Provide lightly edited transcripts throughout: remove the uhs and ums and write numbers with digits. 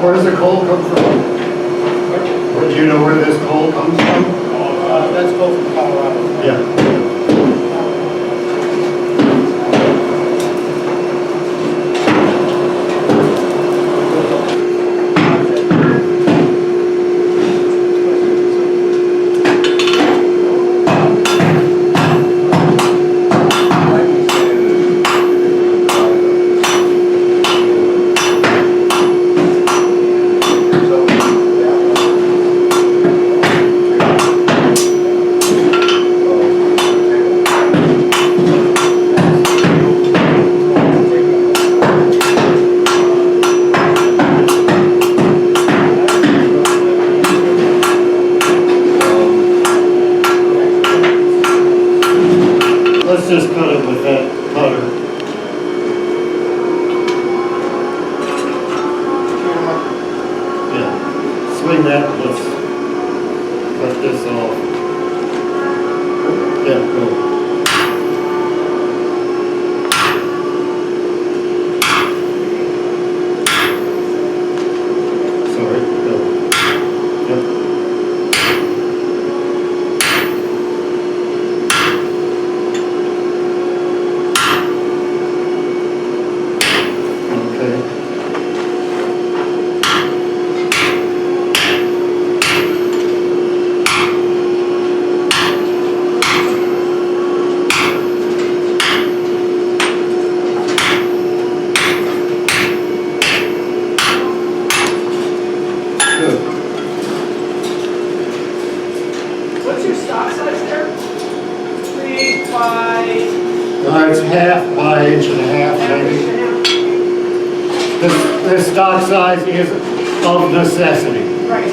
Where does the coal come from? Do you know where this coal comes from? That's coal from Colorado. Yeah. Let's just cut it with that cutter. Yeah. Swing that, let's cut this off. Yeah, go. Sorry, go. Yep. What's your stock size there? 3 by... It's half by inch and a half, maybe. This stock size is of necessity. Right.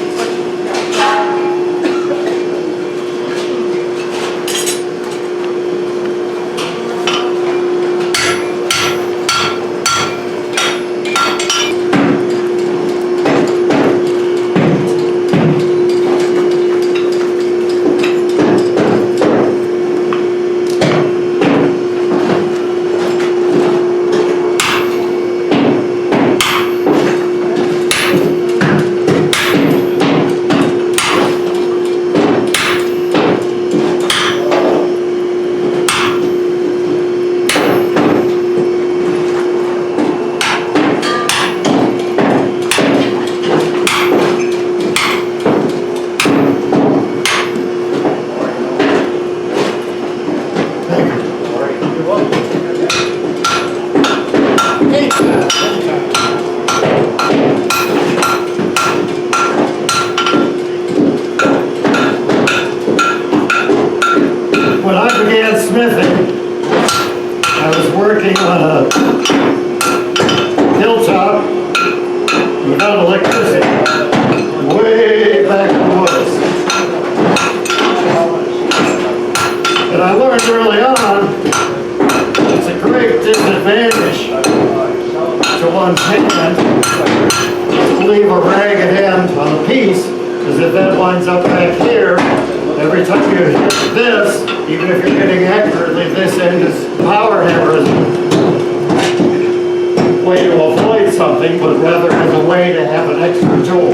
When I began smithing, I was working on a hilltop without electricity, way back in the woods. And I learned early on, it's a great disadvantage to one's hand to leave a ragged end on a piece, because if that winds up back here, every time you hit this, even if you're hitting accurately, this end is power hammer is a way to avoid something, but rather as a way to have an extra tool.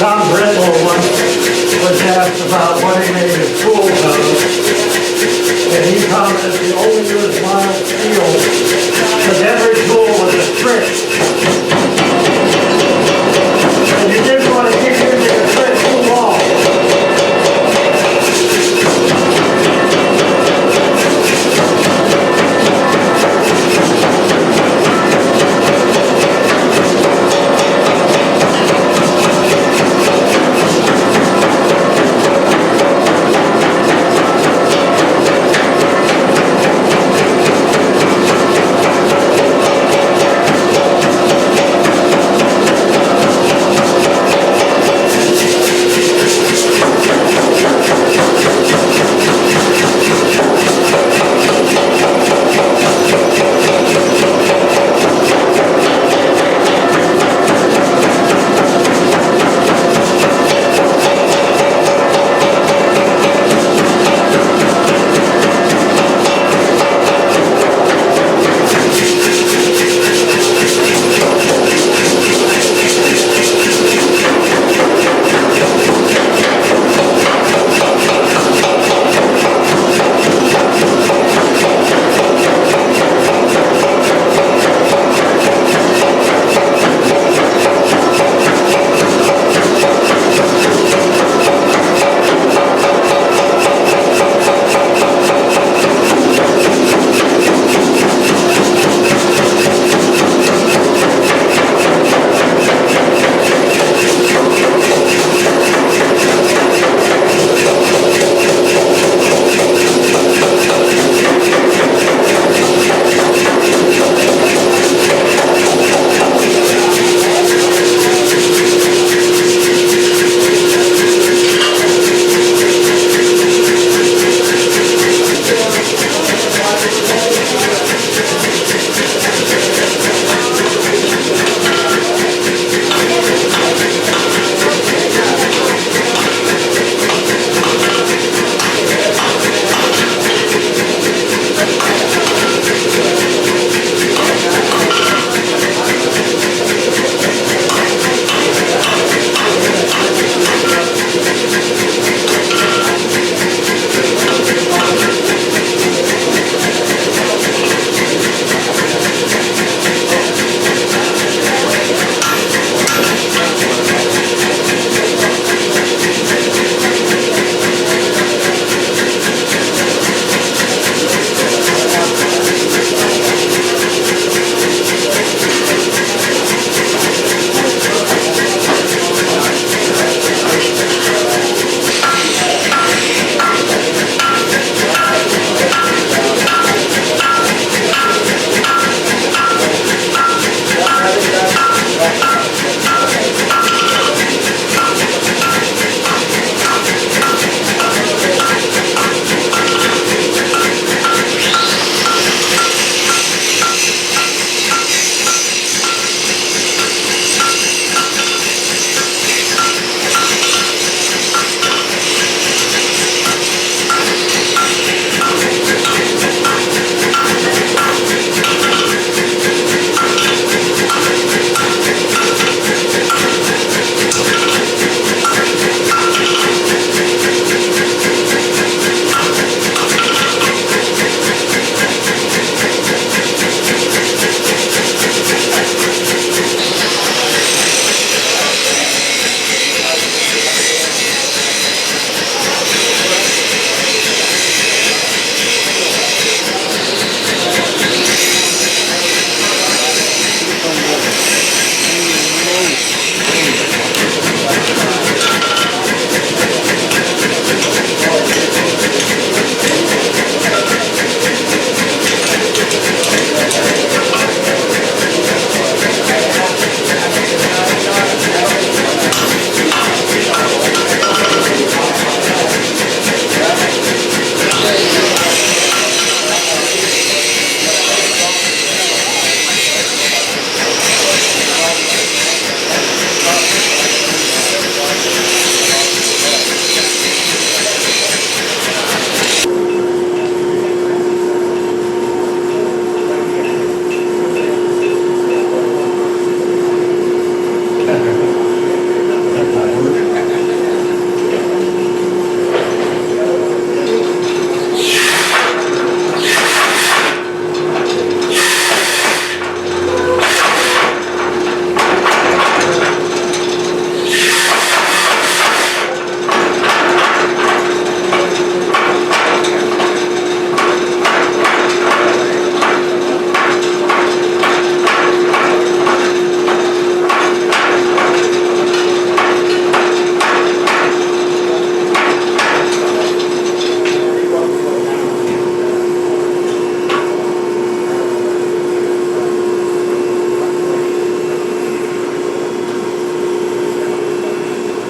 Tom Brittle once was asked about what he made his tools out of. And he commented, he only used mild steel because every tool was a trick. And you didn't want to keep using a trick too long.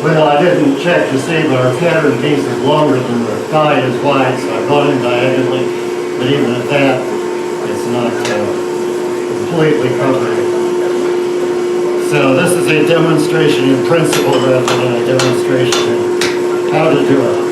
Well, I didn't check to see, but our pattern piece is longer than the thigh is wide, so I brought it diagonally. But even at that, it's not completely covering. So this is a demonstration in principle rather than a demonstration in how to do it.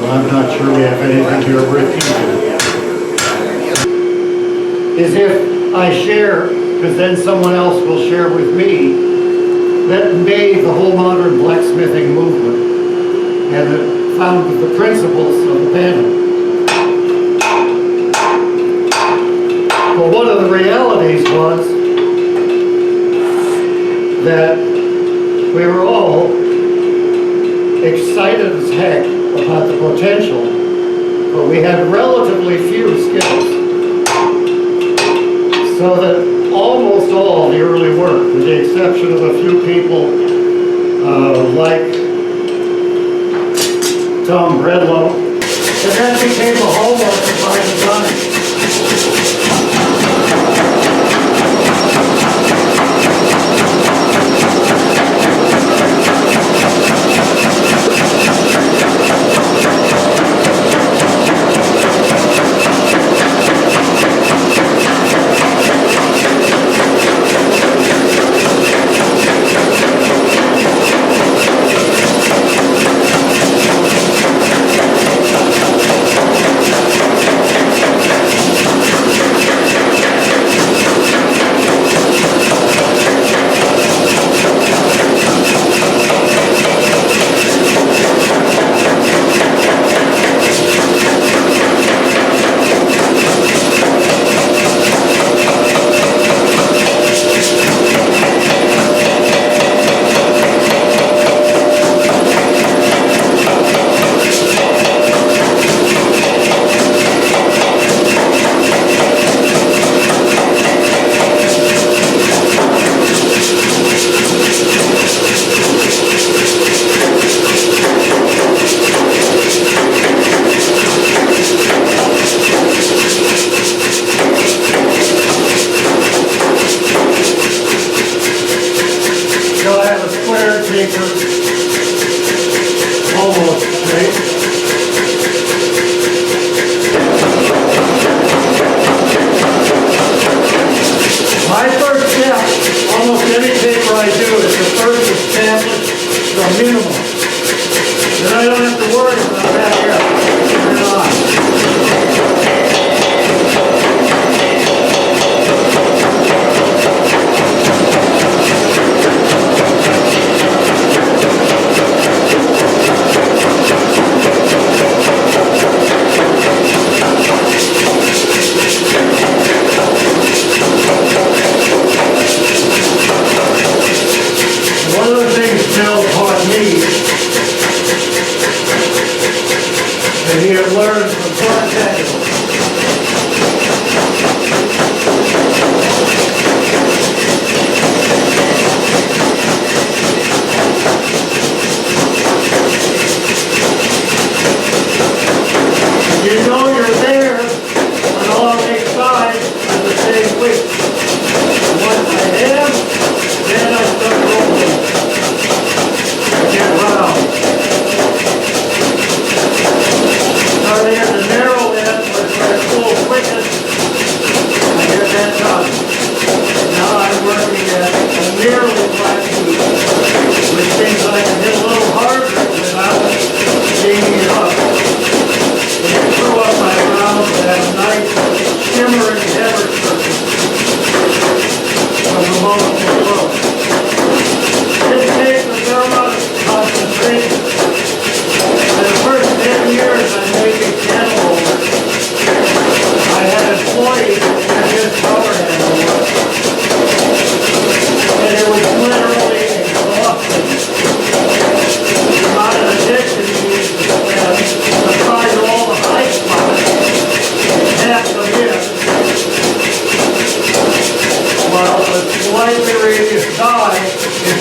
I'm not sure we have anything here worth keeping. Is if I share, because then someone else will share with me, that made the whole modern blacksmithing movement and it founded the principles of the panel. Well, one of the realities was that we were all excited as heck about the potential, but we had relatively few skills. So that almost all the early work, with the exception of a few people like Tom Bredlow, and that became a hallmark of my design. Almost straight. My first step, almost any paper I do, is to first establish the minimum. Then I don't have to worry about that yet. Turn it on. One of the things Bill taught me, that he had learned from Brubaker, you know you're there when all 8 sides are the same width. And once I am, then I start rolling. I can't run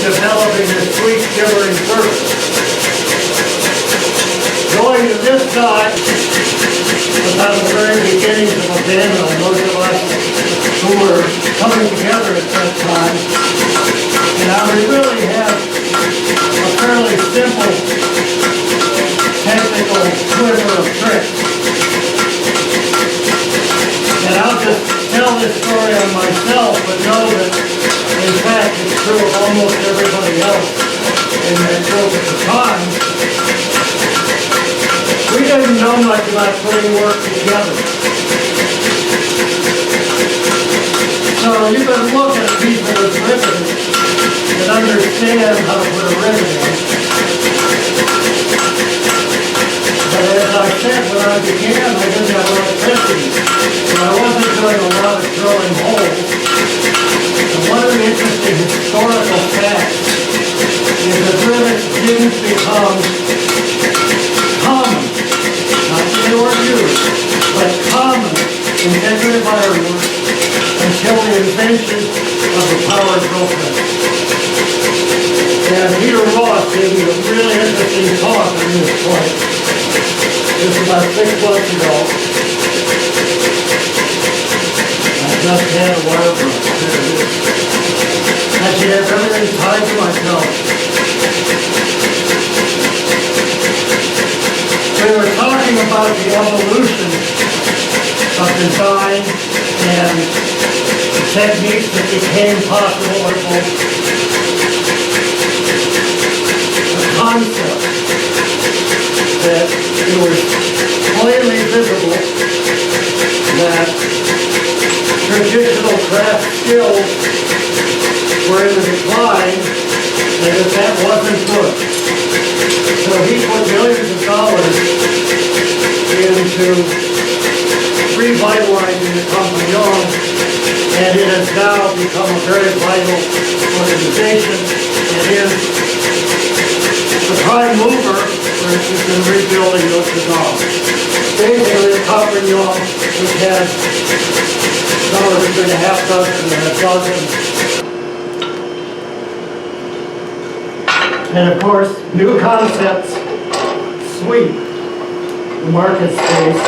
developing this sweet gibbering surface. Going to this side, about the very beginnings of AABA, most of us who were coming together at that time. And now we really have a fairly simple technical quiver of tricks. And I'll just tell this story on myself, but know that, in fact, it's true of almost everybody else in that group at the time. We didn't know much about putting work together. So you can look at a piece of this ribbon and understand how to put a ribbon in. But as I said when I began, I didn't have electricity, so I wasn't doing a lot of drilling holes. And one of the interesting historical facts is that rivets didn't become common, not that they weren't used, but common in decorative ironwork until the invention of the power drill press. And Peter Ross gave me a really interesting talk on this point. This was about 6 months ago. I just had a wire brush. There it is. I should have everything tied to myself. We were talking about the evolution of design and the techniques that became possible, or the concept that it was plainly visible that traditional craft skills were in decline and that wasn't good. So he put millions of dollars into revitalizing the company on, and it has now become a very vital organization. It is the prime mover, for instance, in rebuilding Notre Dame. Basically, a copper yaw which has somewhere between a half dozen and a dozen. And of course, new concepts sweep the market space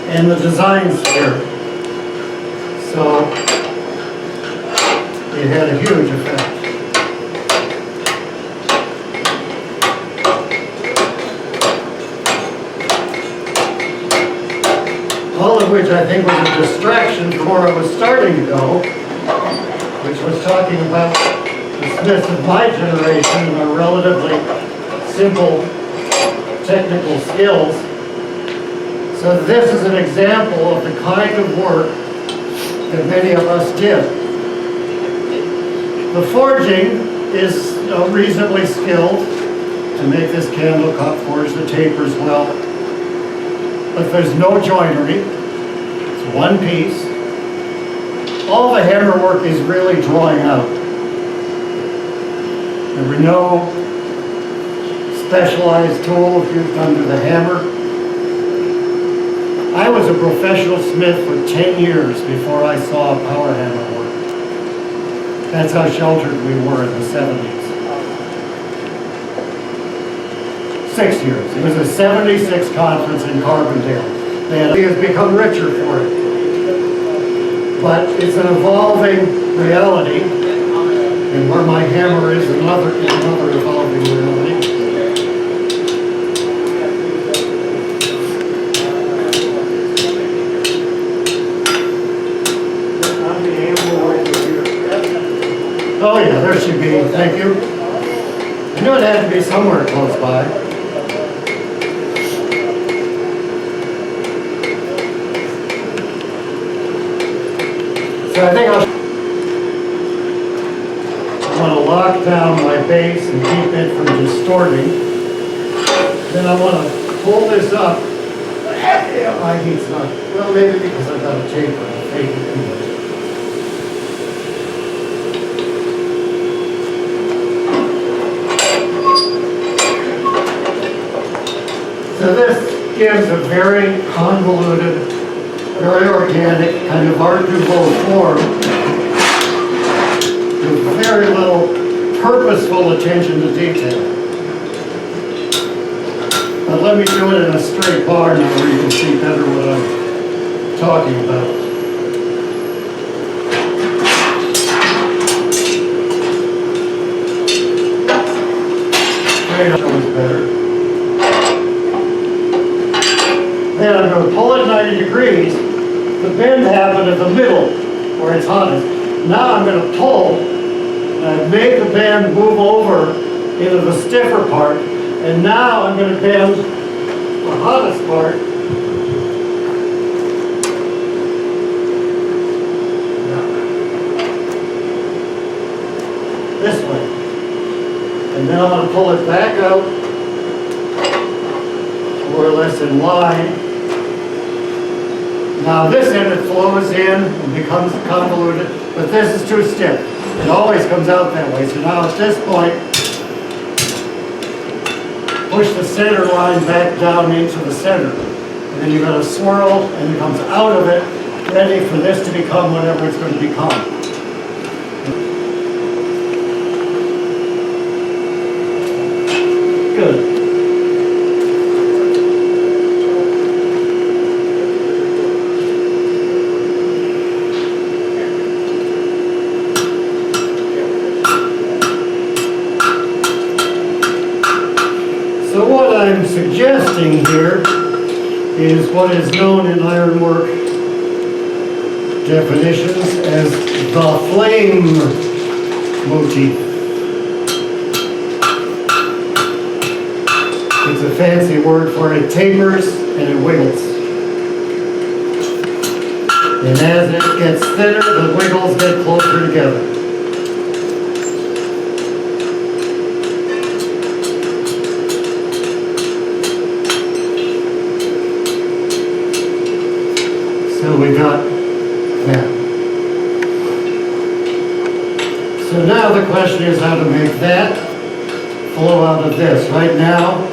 and the design sphere. So it had a huge effect. All of which I think was a distraction from where I was starting to go, which was talking about the Smiths of my generation and our relatively simple technical skills. So this is an example of the kind of work that many of us did. The forging is reasonably skilled to make this candle cup, forge the tapers well. But there's no joinery. It's one piece. All the hammer work is really drawing out. There were no specialized tools used under the hammer. I was a professional smith for 10 years before I saw a power hammer work. That's how sheltered we were in the 70s. 6 years. It was a 76 conference in Carbondale. He has become richer for it. But it's an evolving reality, and where my hammer is another evolving reality. Oh yeah, there should be, thank you. I knew it had to be somewhere close by. So I think I want to lock down my base and keep it from distorting. Then I want to pull this up. My heat's not, well maybe because I've got a taper, I'll take it anyway. So this gives a very convoluted, very organic, kind of Art Nouveau form with very little purposeful attention to detail. But let me do it in a straight bar now where you can see better what I'm talking about. Straight up is better. Then I'm going to pull it 90 degrees. The bend happened at the middle where it's hottest. Now I'm going to pull and make the bend move over into the stiffer part. And now I'm going to bend the hottest part this way. And then I'm going to pull it back out, more or less in line. Now this end it flows in and becomes convoluted, but this is too stiff. It always comes out that way. So now at this point, push the center line back down into the center. And then you're going to swirl and it comes out of it, ready for this to become whatever it's going to become. Good. So what I'm suggesting here is what is known in ironwork definitions as the flame motif. It's a fancy word for it tapers and it wiggles. And as it gets thinner, the wiggles get closer together. So we got that. So now the question is how to make that flow out of this. Right now,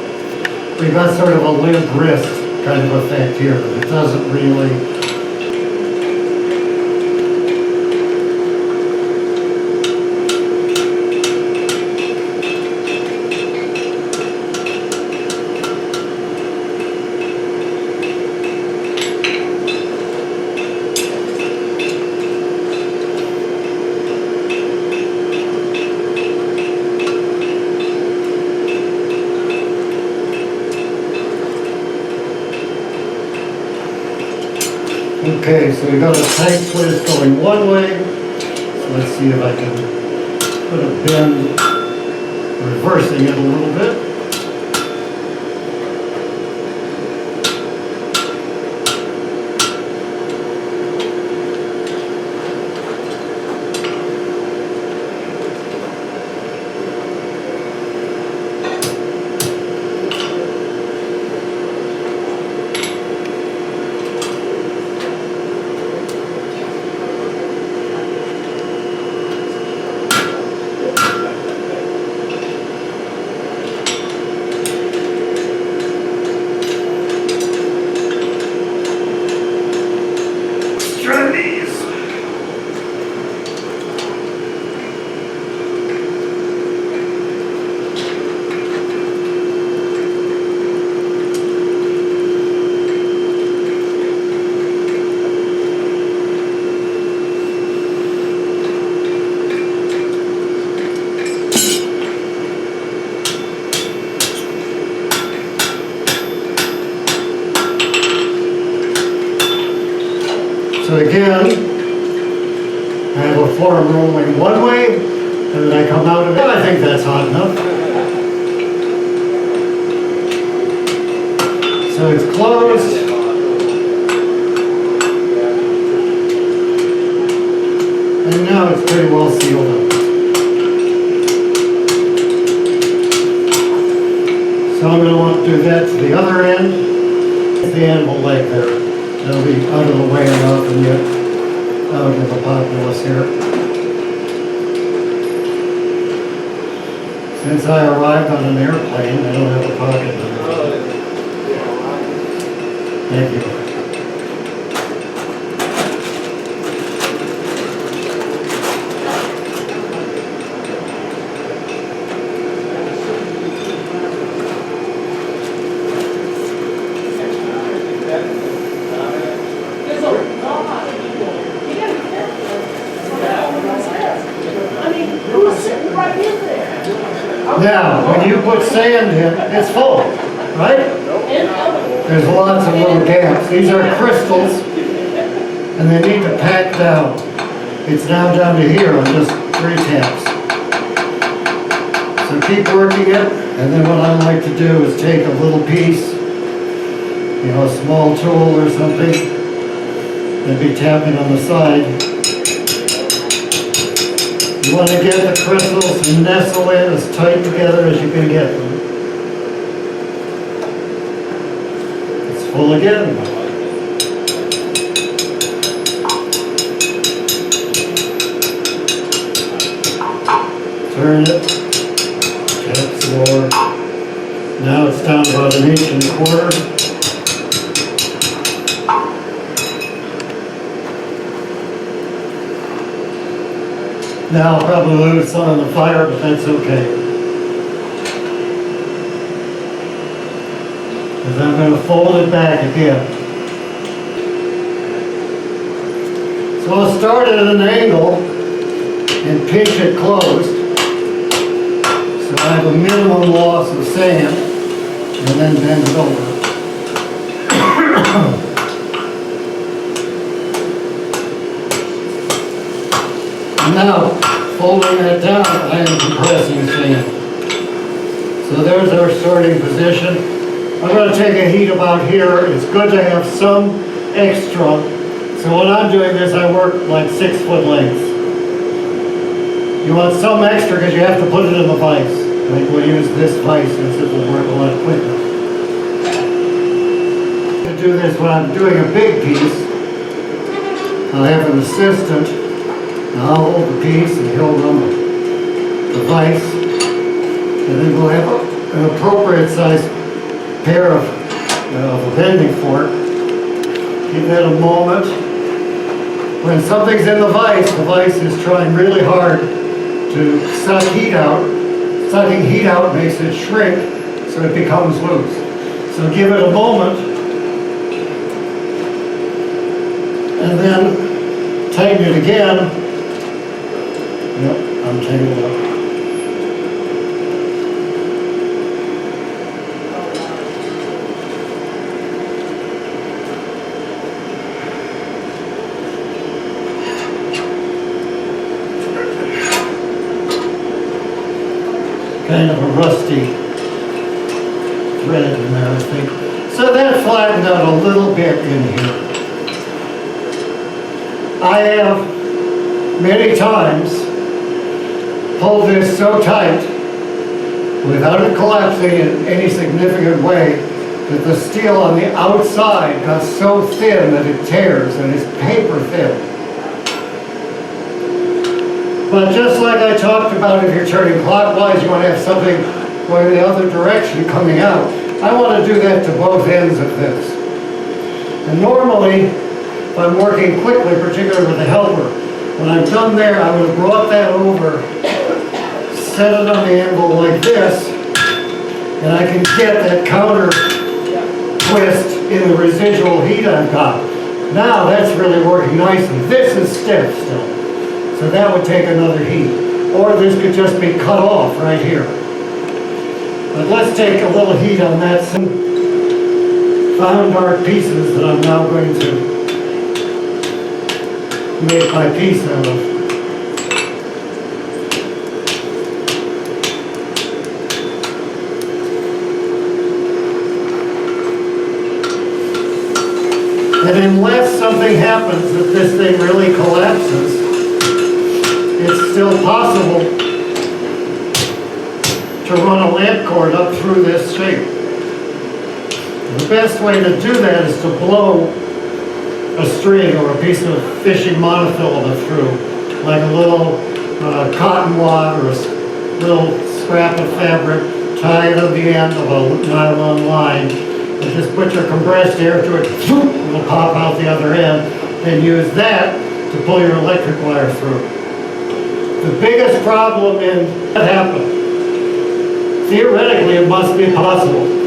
we've got sort of a limp wrist kind of effect here, but it doesn't really. Okay, so we got a tight twist going one way. So let's see if I can put a bend, reversing it a little bit. So again, I have a form rolling one way, and then I come out of it. I think that's hot enough. So it's closed. And now it's pretty well sealed up. So I'm going to want to do that to the other end. The animal leg there. That'll be out of the way enough and yet out of the populace here. Since I arrived on an airplane, I don't have a pocket number. Thank you. Now, when you put sand in, it's full, right? There's lots of little gaps. These are crystals, and they need to pack down. It's now down to here on just 3 taps. So keep working it, and then what I like to do is take a little piece, you know, a small tool or something, and be tapping on the side. You want to get the crystals and nestle in as tight together as you can get them. It's full again. Turn it. Tap some more. Now it's down about 1.25 inches. Now I'll probably lose some on the fire, but that's okay. Because I'm going to fold it back again. So I'll start at an angle and pinch it closed. So I have a minimum loss of sand, and then bend it over. Now, folding that down, I am compressing sand. So there's our starting position. I'm going to take a heat about here. It's good to have some extra. So when I'm doing this, I work like 6 foot lengths. You want some extra because you have to put it in the vise. Like we'll use this vise since it will work a lot quicker. To do this when I'm doing a big piece, I'll have an assistant. I'll hold the piece and he'll run the vise, and then we'll have an appropriate sized pair of a bending fork. Give that a moment. When something's in the vise is trying really hard to suck heat out. Sucking heat out makes it shrink so it becomes loose. So give it a moment, and then tighten it again. Yep, I'm tangled up. Kind of a rusty thread in there, I think. So that flattened out a little bit in here. I have many times pulled this so tight without it collapsing in any significant way that the steel on the outside got so thin that it tears and is paper thin. But just like I talked about, if you're turning clockwise, you want to have something going the other direction coming out. I want to do that to both ends of this. And normally, if I'm working quickly, particularly with a helper, when I'm done there, I would have brought that over, set it on the anvil like this, and I can get that counter twist in the residual heat I've got. Now that's really working nicely. This is stiff still, so that would take another heat. Or this could just be cut off right here. But let's take a little heat on that found dark pieces that I'm now going to make my piece out of. And unless something happens that this thing really collapses, it's still possible to run a lamp cord up through this shape. The best way to do that is to blow a string or a piece of fishing monofilament through, like a little cotton wad or a little scrap of fabric, tie it on the end of a nylon line, and just put your compressed air through it, it'll pop out the other end, and use that to pull your electric wire through. The biggest problem in that happened, theoretically it must be possible.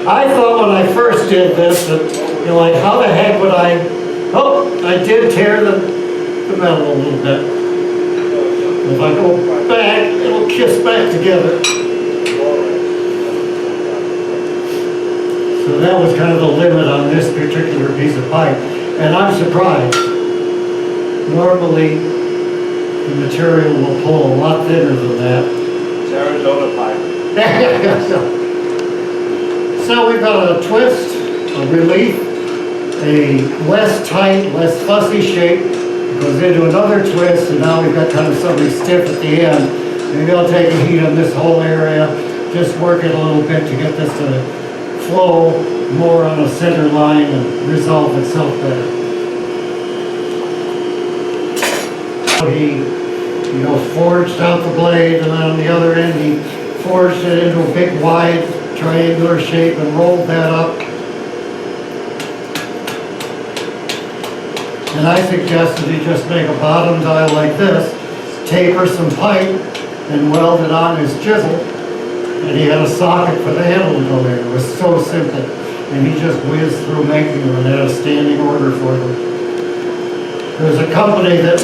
I thought when I first did this, that, you know, like, how the heck would I did tear the metal a little bit. If I go back, it'll kiss back together. So that was kind of the limit on this particular piece of pipe. And I'm surprised. Normally, the material will pull a lot thinner than that. It's Arizona pipe. So we've got a twist, a relief, a less tight, less fussy shape. It goes into another twist, and now we've got kind of something stiff at the end. Maybe I'll take a heat on this whole area, just work it a little bit to get this to flow more on a center line and resolve itself better. He, you know, forged out the blade, and then on the other end he forged it into a big wide triangular shape and rolled that up. And I suggested he just make a bottom dial like this, taper some pipe, and weld it on his chisel. And he had a socket for the handle to go in. It was so simple. And he just whizzed through making them and had a standing order for them. There's a company that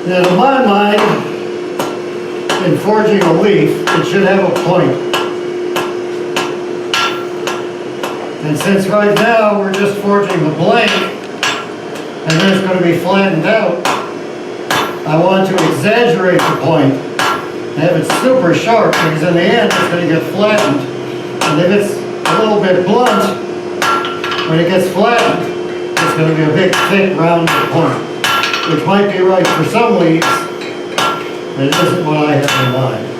in my mind, in forging a leaf, it should have a point. And since right now we're just forging the blank, and then it's going to be flattened out, I want to exaggerate the point, have it super sharp, because in the end it's going to get flattened. And if it's a little bit blunt, when it gets flattened, it's going to be a big, thick, rounded point, which might be right for some leaves, but it isn't what I have in mind.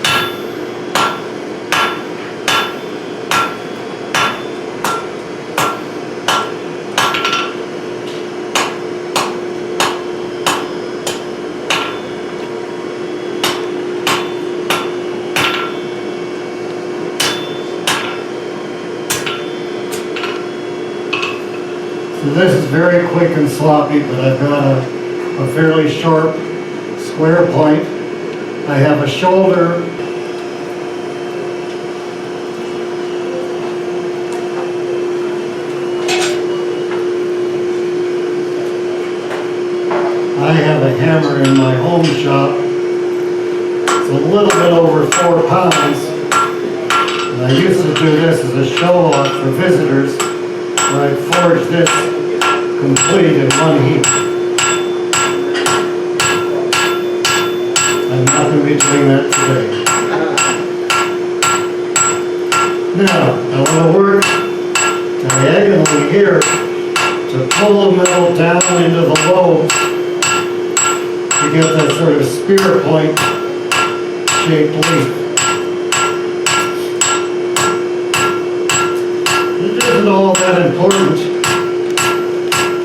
So this is very quick and sloppy, but I've got a fairly sharp square point. I have a shoulder. I have a hammer in my home shop. It's a little bit over 4 pounds. And I used to do this as a show off for visitors, where I'd forge this complete in one heat. I'm not going to be doing that today. Now, I want to work diagonally here to pull the metal down into the lobes to get that sort of spear point shaped leaf. It isn't all that important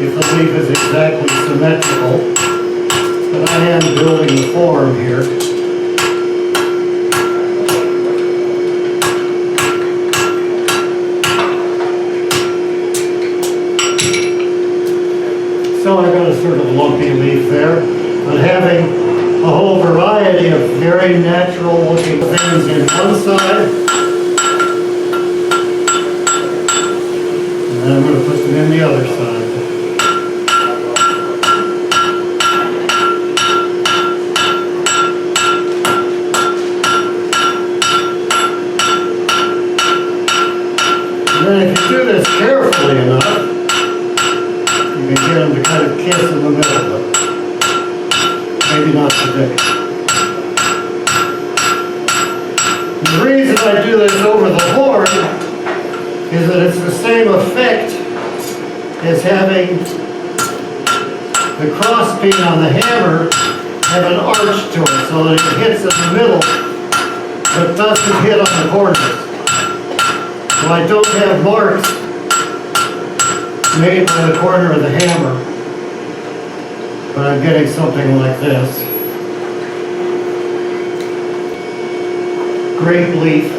if the leaf is exactly symmetrical, but I am building the form here. So I've got a sort of lumpy leaf there, but having a whole variety of very natural looking things in one side, and then I'm going to put them in the other side. And then if you do this carefully enough, you can get them to kind of kiss in the middle, but maybe not today. The reason I do this over the horn is that it's the same effect as having the cross beam on the hammer have an arch to it so that it hits in the middle but doesn't hit on the corners. So I don't have marks made by the corner of the hammer, but I'm getting something like this. Grape leaf,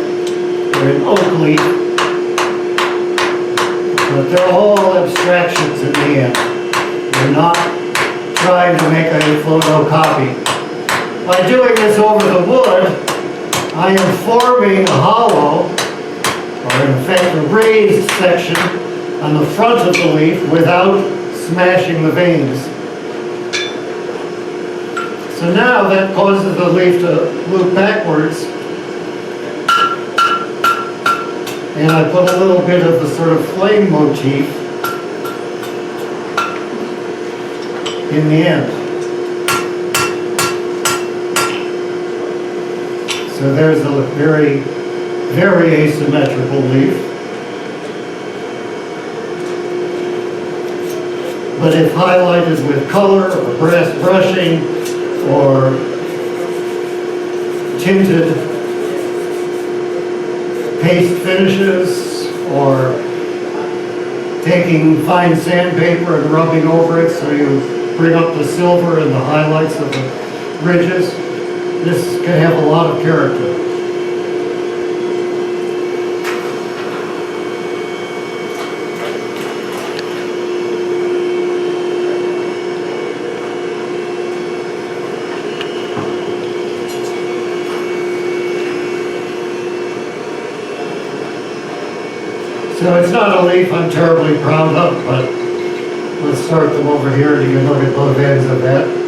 or an oak leaf, but they're all abstractions in the end. They're not trying to make a photocopy. By doing this over the wood, I am forming a hollow, or in effect a raised section on the front of the leaf without smashing the veins. So now that causes the leaf to loop backwards. And I put a little bit of the sort of flame motif in the end. So there's a very, very asymmetrical leaf. But if highlighted with color or brass brushing or tinted paste finishes or taking fine sandpaper and rubbing over it so you bring up the silver and the highlights of the ridges, this can have a lot of character. So it's not a leaf I'm terribly proud of, but let's start them over here and you can look at both ends of that.